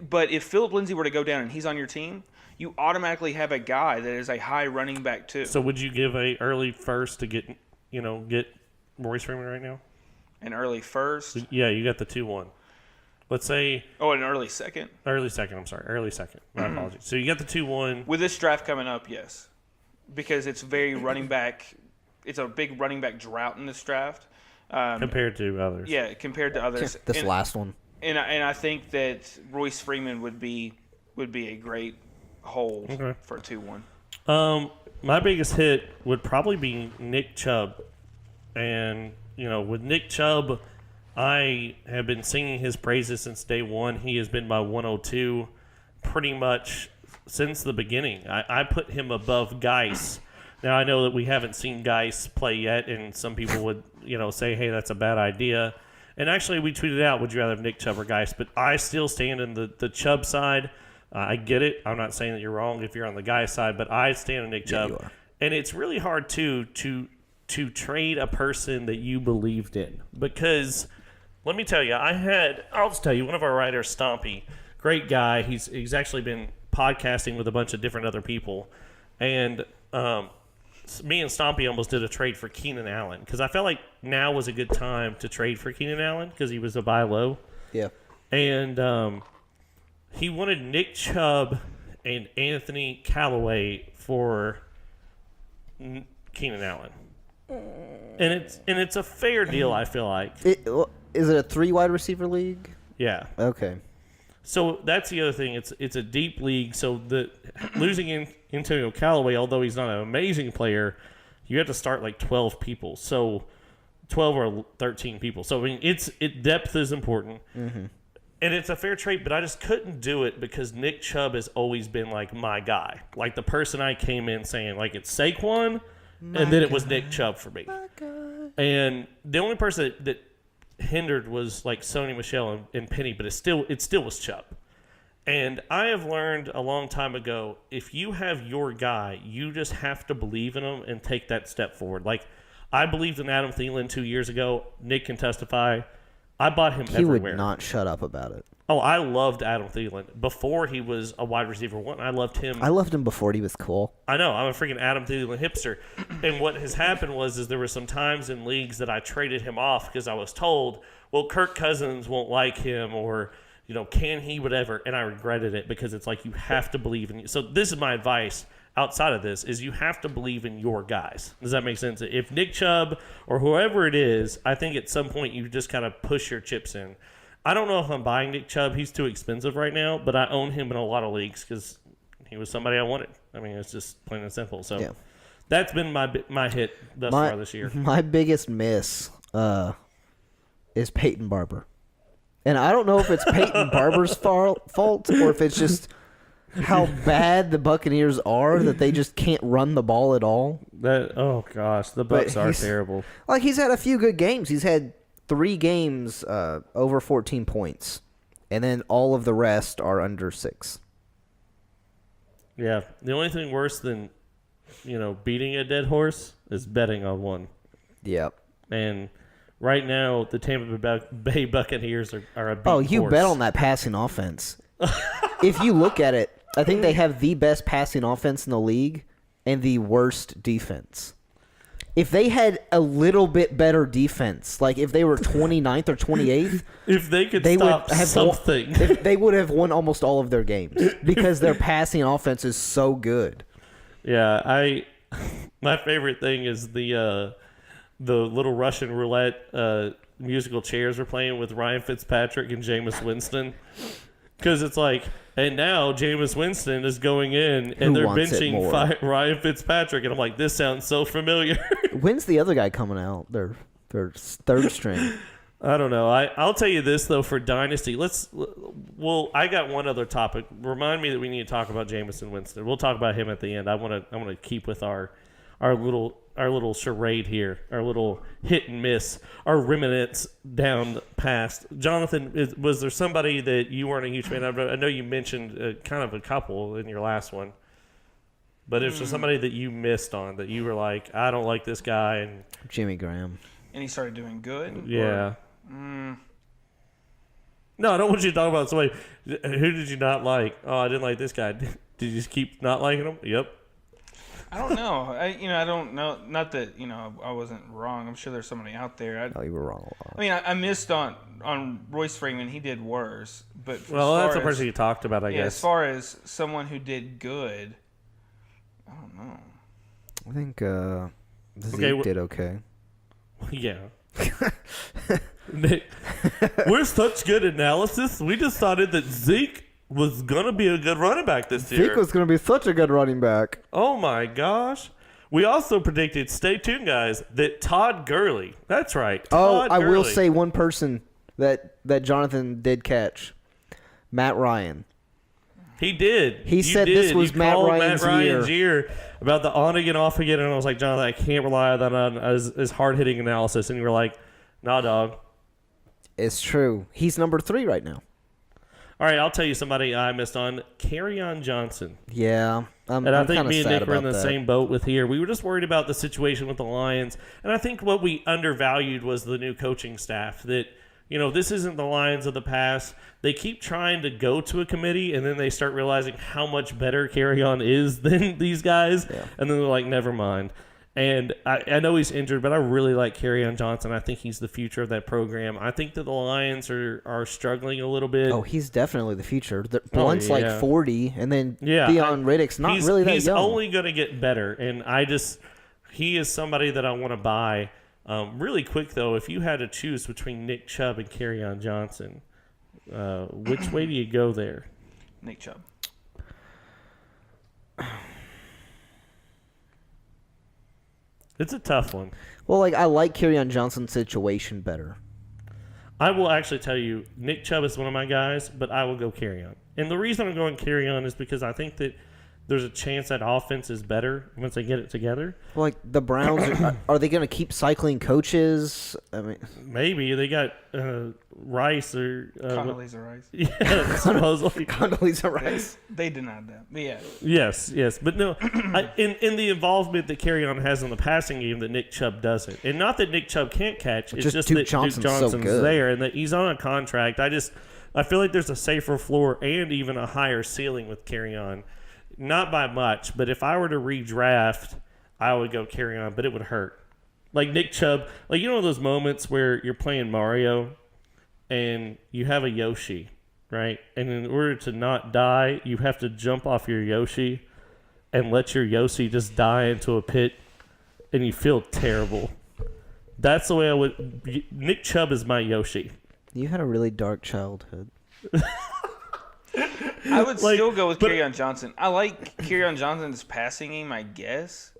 But if Philip Lindsay were to go down and he's on your team, you automatically have a guy that is a high running back, too. So would you give a early first to get Royce Freeman right now? An early first? Yeah, you got the 2-1. Let's say... Oh, an early second? Early second, I'm sorry. Early second. My apologies. So you got the 2-1. With this draft coming up, yes. Because it's very running back... It's a big running back drought in this draft. Compared to others. Yeah, compared to others. Last one. And I think that Royce Freeman would be a great hold for 2-1. My biggest hit would probably be Nick Chubb. And, with Nick Chubb... I have been singing his praises since day one. He has been my 102 pretty much since the beginning. I put him above Geis. Now, I know that we haven't seen Geis play yet, and some people would say, hey, that's a bad idea. And actually, we tweeted out, would you rather have Nick Chubb or Geis? But I still stand in the Chubb side. I get it. I'm not saying that you're wrong if you're on the Geis side, but I stand on Nick Chubb. You are. And it's really hard, too, to trade a person that you believed in. Because... let me tell you, I'll just tell you, one of our writers, Stompy, great guy. He's actually been podcasting with a bunch of different other people. And me and Stompy almost did a trade for Keenan Allen because I felt like now was a good time to trade for Keenan Allen because he was a buy low. Yeah. And he wanted Nick Chubb and Anthony Callaway for Keenan Allen. And it's a fair deal, I feel like. Is it a 3 wide receiver league? Yeah. Okay. So that's the other thing. It's a deep league. So losing Antonio Callaway, although he's not an amazing player, you have to start like 12 people. So 12 or 13 people. So I mean, depth is important. Mm-hmm. And it's a fair trade, but I just couldn't do it because Nick Chubb has always been like my guy. Like the person I came in saying like it's Saquon, and then it was Nick Chubb for me. And the only person that hindered was like Sony Michel and Penny, but it still was Chubb. And I have learned a long time ago, if you have your guy, you just have to believe in him and take that step forward. Like, I believed in Adam Thielen 2 years ago. Nick can testify. I bought him everywhere. He would not shut up about it. Oh, I loved Adam Thielen. Before he was a wide receiver one, I loved him. I loved him before he was cool. I know. I'm a freaking Adam Thielen hipster. And what has happened is there were some times in leagues that I traded him off because I was told, well, Kirk Cousins won't like him, or, can he, whatever. And I regretted it because it's like you have to believe in you. So this is my advice outside of this, is you have to believe in your guys. Does that make sense? If Nick Chubb or whoever it is, I think at some point you just kind of push your chips in. I don't know if I'm buying Nick Chubb. He's too expensive right now, but I own him in a lot of leagues because he was somebody I wanted. I mean, it's just plain and simple. So that's been my hit thus far this year. My biggest miss is Peyton Barber. And I don't know if it's Peyton Barber's fault or if it's just how bad the Buccaneers are that they just can't run the ball at all. Oh, gosh. The Bucs are terrible. Like, he's had a few good games. He's had 3 games over 14 points, and then all of the rest are under 6. Yeah, the only thing worse than beating a dead horse is betting on one. Yep. And right now the Tampa Bay Buccaneers are a beat horse. You bet on that passing offense. If you look at it, I think they have the best passing offense in the league and the worst defense. If they had a little bit better defense, like if they were 29th or 28th, if they could stop something, they would have won almost all of their games because their passing offense is so good. Yeah, my favorite thing is the little Russian roulette musical chairs we're playing with Ryan Fitzpatrick and Jameis Winston, because it's like, and now Jameis Winston is going in and they're benching Ryan Fitzpatrick, and I'm like, this sounds so familiar. When's the other guy coming out? Their third string. I don't know. I'll tell you this though, for Dynasty, I got one other topic. Remind me that we need to talk about Jameis Winston. We'll talk about him at the end. I want to keep with our little charade here, our little hit and miss, our remnants down past. Jonathan, was there somebody that you weren't a huge fan of? I know you mentioned kind of a couple in your last one, but is there somebody that you missed on that you were like, I don't like this guy? And Jimmy Graham. And he started doing good? Yeah. No, I don't want you to talk about somebody. Who did you not like? Oh, I didn't like this guy. Did you just keep not liking him? Yep. I don't know. I don't know. Not that I wasn't wrong. I'm sure there's somebody out there. No, you were wrong a lot. I mean, I missed on Royce Freeman. He did worse. But that's the person you talked about, I guess. As far as someone who did good, I don't know. I think Zeke did okay. Yeah. We're such good analysis. We decided that Zeke was going to be a good running back this year. Zeke was going to be such a good running back. Oh, my gosh. We also predicted, stay tuned, guys, that Todd Gurley. That's right. Todd I Gurley. will say one person that Jonathan did catch. Matt Ryan. He did. He said this was Matt Ryan's year about the on again, off again, and I was like, Jonathan, I can't rely on that as hard-hitting analysis. And you were like, nah, dog. It's true. He's number 3 right now. All right, I'll tell you somebody I missed on, Kerryon Johnson. Yeah, and I think me and Nick are in the same boat with here. We were just worried about the situation with the Lions, and I think what we undervalued was the new coaching staff. That this isn't the Lions of the past. They keep trying to go to a committee, and then they start realizing how much better Kerryon is than these guys, and then they're like, never mind. And I know he's injured, but I really like Kerryon Johnson. I think he's the future of that program. I think that the Lions are struggling a little bit. Oh, he's definitely the future. Blunt's like 40, and then Dion Riddick's not really that young. He's only going to get better, and he is somebody that I want to buy. Really quick, though, if you had to choose between Nick Chubb and Kerryon Johnson, which way do you go there? Nick Chubb. It's a tough one. Well, I like Kerryon Johnson's situation better. I will actually tell you, Nick Chubb is one of my guys, but I will go Kerryon. And the reason I'm going Kerryon is because I think that there's a chance that offense is better once they get it together. Like the Browns, are they going to keep cycling coaches? I mean, Maybe they got Rice or Condoleezza Rice. yeah, supposedly. Condoleezza Rice. They denied that. But yeah. Yes, but no, in the involvement that Kerryon has in the passing game that Nick Chubb doesn't, and not that Nick Chubb can't catch, it's just Duke that Johnson's Duke so Johnson's good. there and that he's on a contract. I feel like there's a safer floor and even a higher ceiling with Kerryon. Not by much, but if I were to redraft, I would go Kerryon, but it would hurt. Like Nick Chubb, like you know those moments where you're playing Mario and you have a Yoshi, right? And in order to not die, you have to jump off your Yoshi and let your Yoshi just die into a pit, and you feel terrible. That's the way I would. Nick Chubb is my Yoshi. You had a really dark childhood. I would Like, still go with but- Kerryon Johnson. I like Kerryon Johnson's passing game, I guess.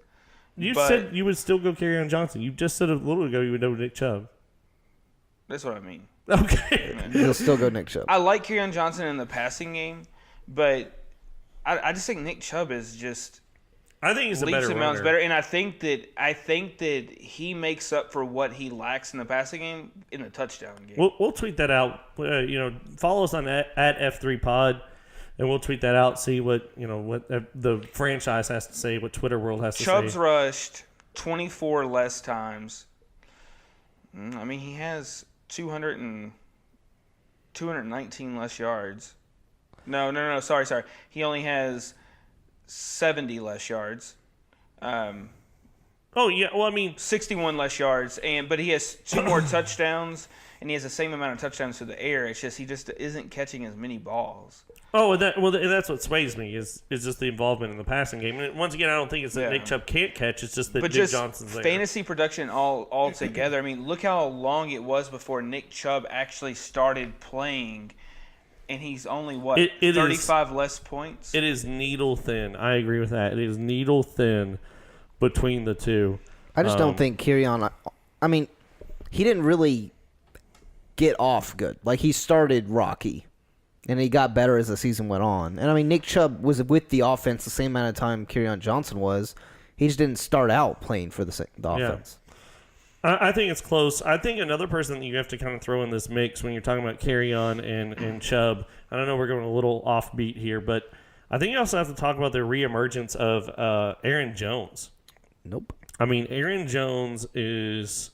You But- said you would still go Kerryon Johnson. You just said a little ago you would know Nick Chubb. That's what I mean. Okay. You'll still go Nick Chubb. I like Kerryon Johnson in the passing game, but I just think Nick Chubb is just I think he's a leaps better and bounds runner. better, and I think that he makes up for what he lacks in the passing game in the touchdown game. We'll tweet that out. Follow us on at F3 Pod, and we'll tweet that out. See what the franchise has to say, what Twitter world has to Chubb's say. rushed 24 less times. I mean, he has 219 less yards. No. Sorry. He only has 70 less yards. Oh yeah. Well, I mean, 61 less yards, but he has 2 more touchdowns, and he has the same amount of touchdowns to the air. It's just he just isn't catching as many balls. oh, and that's what sways me is just the involvement in the passing game. And once again, I don't think it's that Yeah. Nick Chubb can't catch. It's just that But Duke just Johnson's there. fantasy production all together. I mean, look how long it was before Nick Chubb actually started playing, and he's only It is- 35 less points. It is needle thin. I agree with that. It is needle thin between the two. I just don't think Kerryon. I mean, he didn't really get off good. Like he started rocky, and he got better as the season went on. And I mean, Nick Chubb was with the offense the same amount of time Kerryon Johnson was. He just didn't start out playing for the offense. I think it's close. I think another person that you have to kind of throw in this mix when you're talking about Kerryon and Chubb, I don't know, we're going a little offbeat here, but I think you also have to talk about the reemergence of Aaron Jones. Nope. I mean, Aaron Jones is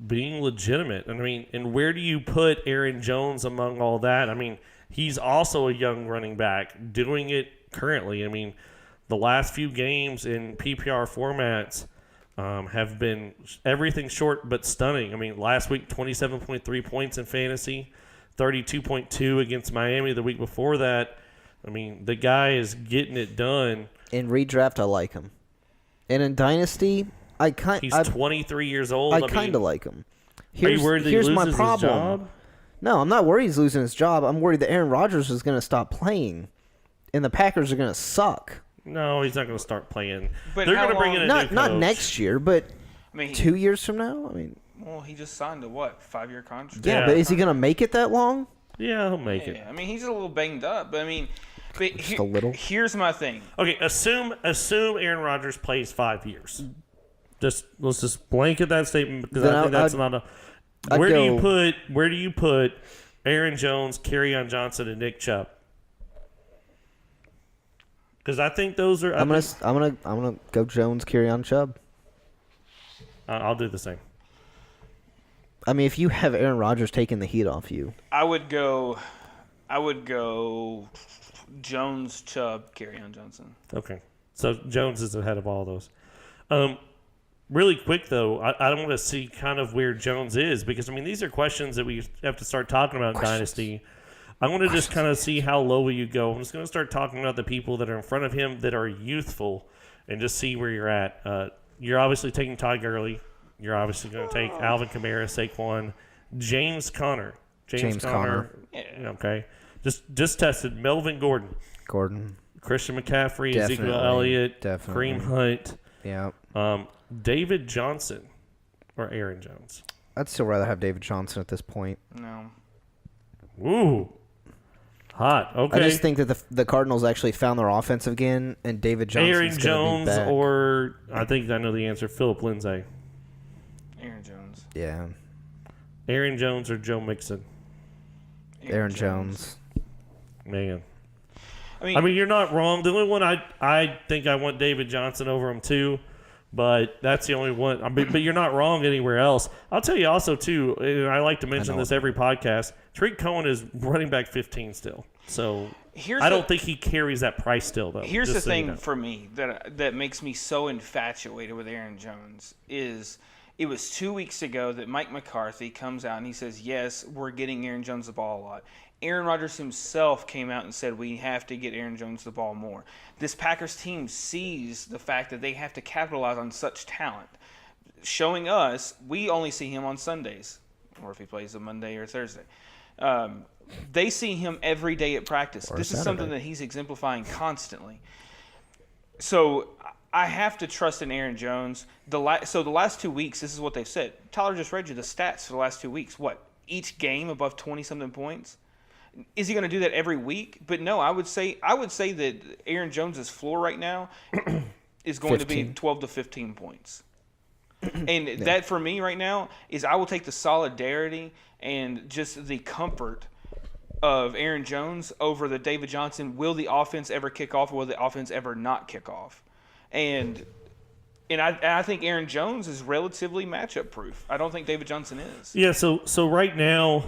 being legitimate. And I mean, and where do you put Aaron Jones among all that? I mean, he's also a young running back doing it currently. I mean, the last few games in PPR formats have been everything short but stunning. I mean, last week, 27.3 points in fantasy, 32.2 against Miami the week before that. I mean, the guy is getting it done. In redraft, I like him. And in Dynasty, He's 23 years old. I kind of like him. Are you worried that he Here's my loses his problem. job? No, I'm not worried he's losing his job. I'm worried that Aaron Rodgers is going to stop playing, and the Packers are going to suck. No, he's not going to start playing. But They're how going to bring in a long- new coach. Not next year, but I mean, 2 years from now. I mean, well, he just signed a 5-year contract? yeah, Yeah. but is he going to make it that long? Yeah, he'll make it. Yeah, I mean, he's a little banged up, but I mean, Just a little. Here's my thing. Okay, assume Aaron Rodgers plays 5 years. Let's just blanket that statement because Then I think that's I'd- not a. I'd Where go- do you put Aaron Jones, Kerryon Johnson, and Nick Chubb? Because I think those are. I'm gonna go Jones, Kerryon, Chubb. I'll do the same. I mean, if you have Aaron Rodgers taking the heat off you, I would go Jones, Chubb, Kerryon Johnson. Okay, so Jones is ahead of all those. Really quick though, I want to see kind of where Jones is because I mean these are questions that we have to start talking about in Dynasty. I want to just kind of see how low will you go. I'm just going to start talking about the people that are in front of him that are youthful and just see where you're at. You're obviously taking Todd Gurley. You're obviously going to take Alvin Kamara, Saquon, James Conner. James Conner. Yeah. Okay. Just tested. Melvin Gordon. Christian McCaffrey, Ezekiel Definitely. Elliott, Definitely. Kareem Hunt, yeah, David Johnson, or Aaron Jones. I'd still rather have David Johnson at this point. No. Ooh. Hot. Okay. I just think that the Cardinals actually found their offense again, and David Johnson's Aaron gonna Jones be back. or I think I know the answer. Philip Lindsay. Aaron Jones. Yeah, Aaron Jones or Joe Mixon. Aaron Jones. Man. I mean, you're not wrong. The only one I think I want David Johnson over him too, but that's the only one. But you're not wrong anywhere else. I'll tell you also too. And I like to mention this every podcast. Tariq Cohen is running back 15 still, so I don't think he carries that price still though. Here's the thing for me that makes me so infatuated with Aaron Jones is. It was 2 weeks ago that Mike McCarthy comes out and he says, yes, we're getting Aaron Jones the ball a lot. Aaron Rodgers himself came out and said, we have to get Aaron Jones the ball more. This Packers team sees the fact that they have to capitalize on such talent. Showing us, we only see him on Sundays, or if he plays a Monday or Thursday. They see him every day at practice. This is something that he's exemplifying constantly. So I have to trust in Aaron Jones. So the last 2 weeks, this is what they've said. Tyler just read you the stats for the last 2 weeks. What? Each game above 20-something points? Is he going to do that every week? But no, I would say that Aaron Jones' floor right now is going to be 12 to 15 points. And that for me right now is I will take the solidarity and just the comfort of Aaron Jones over the David Johnson. Will the offense ever kick off or will the offense ever not kick off? And I think Aaron Jones is relatively matchup proof. I don't think David Johnson is. Yeah, so right now,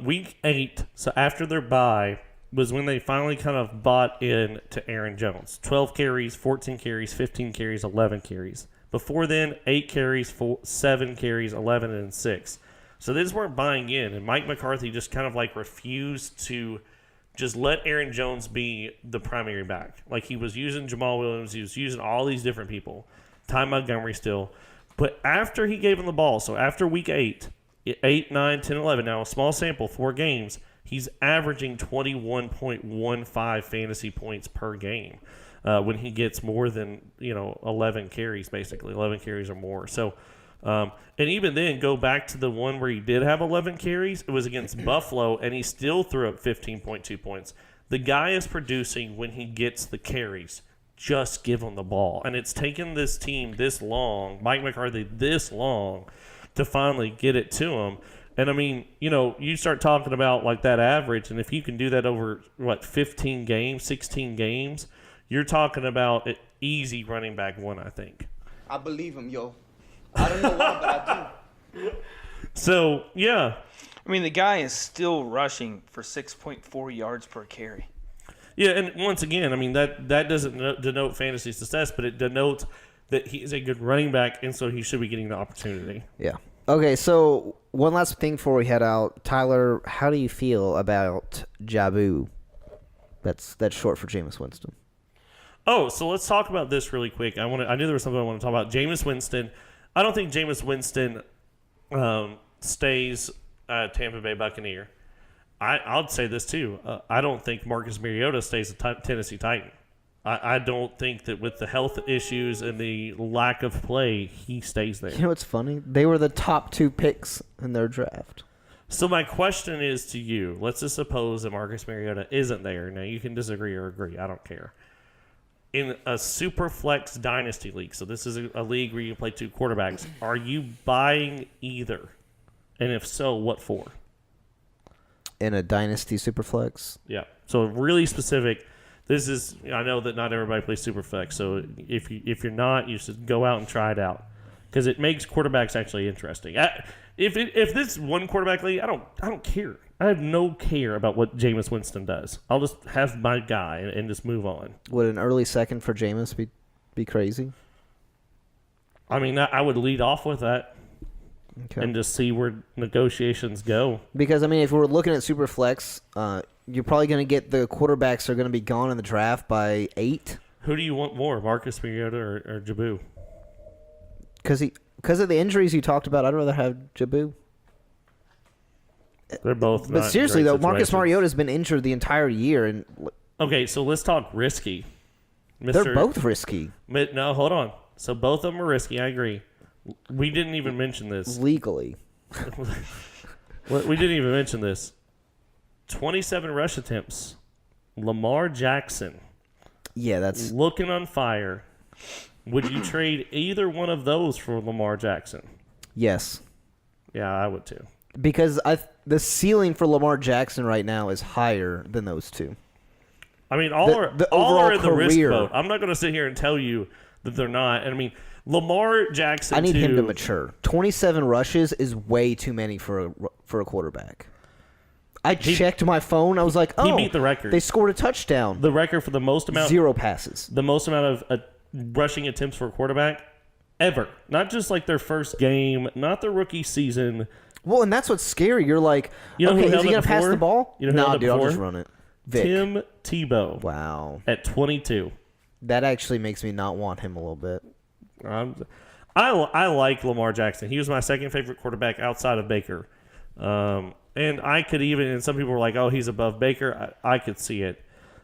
week 8, so after their bye, was when they finally kind of bought in to Aaron Jones. 12 carries, 14 carries, 15 carries, 11 carries. Before then, 8 carries, 7 carries, 11, and 6. So they just weren't buying in, and Mike McCarthy just kind of like refused to just let Aaron Jones be the primary back. Like he was using Jamal Williams, he was using all these different people. Ty Montgomery still. But after he gave him the ball, so after week 8, 8, 9, 10, 11, now a small sample, 4 games, he's averaging 21.15 fantasy points per game when he gets more than 11 carries, basically, 11 carries or more. So, and even then, go back to the one where he did have 11 carries. It was against Buffalo, and he still threw up 15.2 points. The guy is producing when he gets the carries. Just give him the ball. And it's taken this team this long, Mike McCarthy this long, to finally get it to him. And, I mean, you start talking about, like, that average, and if you can do that over, 15 games, 16 games, you're talking about an easy running back one, I think. I believe him, yo. I don't know why, but I do. So, yeah. I mean, the guy is still rushing for 6.4 yards per carry. Yeah, and once again, I mean, that doesn't denote fantasy success, but it denotes that he is a good running back, and so he should be getting the opportunity. Yeah. Okay, so one last thing before we head out. Tyler, how do you feel about Jabu? That's short for Jameis Winston. Oh, so let's talk about this really quick. I knew there was something I want to talk about. Jameis Winston. I don't think Jameis Winston stays a Tampa Bay Buccaneer. I'll say this too. I don't think Marcus Mariota stays a Tennessee Titan. I don't think that with the health issues and the lack of play, he stays there. You know what's funny? They were the top 2 picks in their draft. So my question is to you. Let's just suppose that Marcus Mariota isn't there. Now, you can disagree or agree. I don't care. In a super flex dynasty league, so this is a league where you play 2 quarterbacks, are you buying either? And if so, what for? In a dynasty superflex? Yeah. So really specific. This is, I know that not everybody plays superflex, so if you're not, you should go out and try it out because it makes quarterbacks actually interesting. If this is one quarterback league, I don't care. I have no care about what Jameis Winston does. I'll just have my guy and just move on. Would an early second for Jameis be crazy? I mean, I would lead off with that. Okay. And just see where negotiations go. Because, I mean, if we're looking at Superflex, you're probably going to get the quarterbacks that are going to be gone in the draft by 8. Who do you want more, Marcus Mariota or Jabu? Because of the injuries you talked about, I'd rather have Jabu. They're both But not seriously, great though, Marcus situations. Mariota's been injured the entire year. And Okay, so let's talk risky. they're both risky. No, hold on. So both of them are risky, I agree. We didn't even mention this. Legally. We didn't even mention this. 27 rush attempts. Lamar Jackson. Yeah, that's looking on fire. Would you trade either one of those for Lamar Jackson? yes. Yeah, I would too. Because the ceiling for Lamar Jackson right now is higher than those two. I mean, The all overall are in the risk career. boat. I'm not going to sit here and tell you that they're not. And I mean, Lamar Jackson. I need him too, to mature. 27 rushes is way too many for a quarterback. I checked my phone. I was like, oh, he beat the record. They scored a touchdown. The record for the most amount. 0 passes. The most amount of rushing attempts for a quarterback ever. Not just like their first game, not their rookie season. Well, and that's what's scary. You're like, You know who okay, is held he it going to pass before? the ball? You know who held Nah, it dude, I'll before? just run it. Vic. Tim Tebow. Wow. At 22. That actually makes me not want him a little bit. I like Lamar Jackson. He was my second favorite quarterback outside of Baker. And I could even, and some people were like, oh, he's above Baker. I could see it.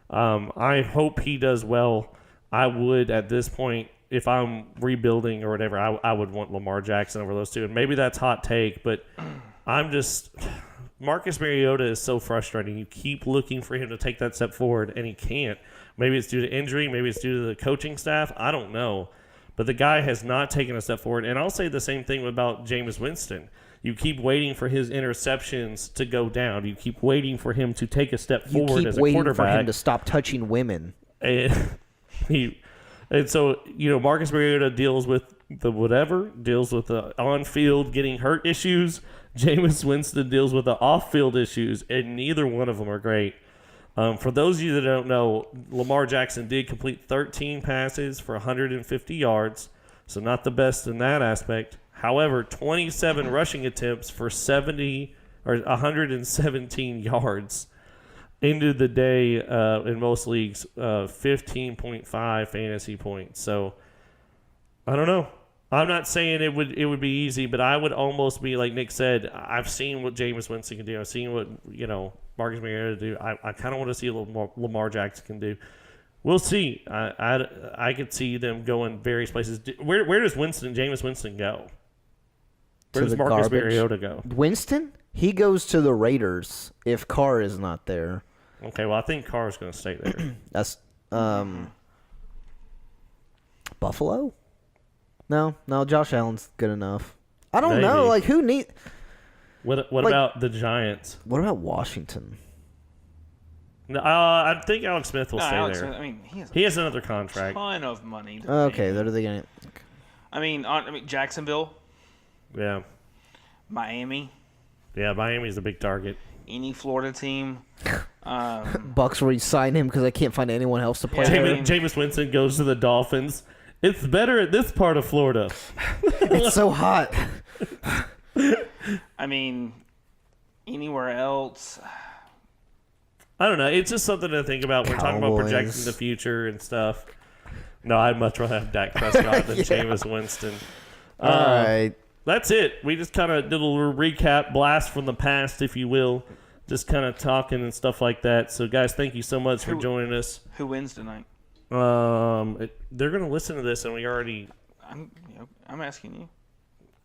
I hope he does well. I would, at this point, if I'm rebuilding or whatever, I would want Lamar Jackson over those two. And maybe that's hot take, but I'm just... Marcus Mariota is so frustrating. You keep looking for him to take that step forward, and he can't. Maybe it's due to injury. Maybe it's due to the coaching staff. I don't know. But the guy has not taken a step forward. And I'll say the same thing about Jameis Winston. You keep waiting for his interceptions to go down. You keep waiting for him to take a step You forward keep as a waiting quarterback. for him to stop touching women. And so, Marcus Mariota deals with the whatever, deals with the on-field getting hurt issues. Jameis Winston deals with the off-field issues, and neither one of them are great. For those of you that don't know, Lamar Jackson did complete 13 passes for 150 yards, so not the best in that aspect. However, 27 rushing attempts for 117 yards. Ended the day in most leagues 15.5 fantasy points. So I don't know. I'm not saying it would be easy, but I would almost be like Nick said. I've seen what Jameis Winston can do. I've seen what Marcus Mariota do. I kind of want to see what Lamar Jackson can do. We'll see. I could see them going various places. Where does Jameis Winston go? Where does Marcus Mariota go? Winston? He goes to the Raiders if Carr is not there. Okay, well, I think Carr's going to stay there. That's Buffalo? No, Josh Allen's good enough. I don't know. Maybe. Like, who need... What about the Giants? What about Washington? No, I think Alex Smith will stay Alex there. Smith, I mean, He has another contract. ton of money. To Okay, pay. what are they going to... I mean, Jacksonville, Yeah. Miami, Yeah, Miami's a big target. any Florida team. Bucks where you sign him because I can't find anyone else to play Yeah, there. Jameis Winston goes to the Dolphins. It's better at this part of Florida. It's so hot. I mean, anywhere else. I don't know. It's just something to think about. We're talking about projecting Cowboys. the future and stuff. No, I'd much rather have Dak Prescott than Jameis Winston. All right. That's it. We just kind of did a little recap, blast from the past, if you will. Just kind of talking and stuff like that. So, guys, thank you so much for joining us. Who wins tonight? They're going to listen to this, and we already... I'm asking you.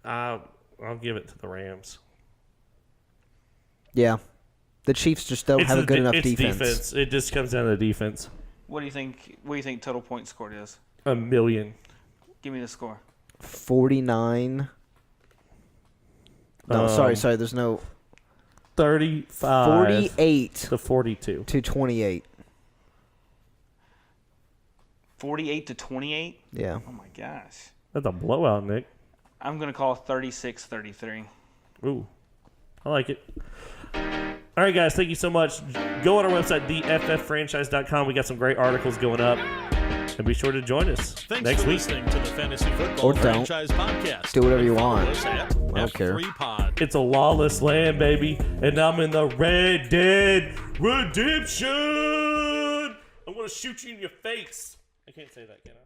I'll give it to the Rams. Yeah. The Chiefs just don't have a good enough defense. It just comes down to the defense. What do you think? What do you think total point scored is? 1 million. Give me the score. 49. No, sorry. There's no... 35 48 to 42. to 28. 48 to 28. Yeah. Oh my gosh. That's a blowout, Nick. I'm gonna call 36-33. Ooh, I like it. All right, guys, thank you so much. Go on our website, thefffranchise.com. We got some great articles going up. And be sure to join us Thanks next for week. listening to the Fantasy Football Or don't. Franchise Podcast. Do whatever you Follow want. us at I don't care. F3Pod. It's a lawless land, baby. And I'm in the Red Dead Redemption. I'm going to shoot you in your face. I can't say that, can I?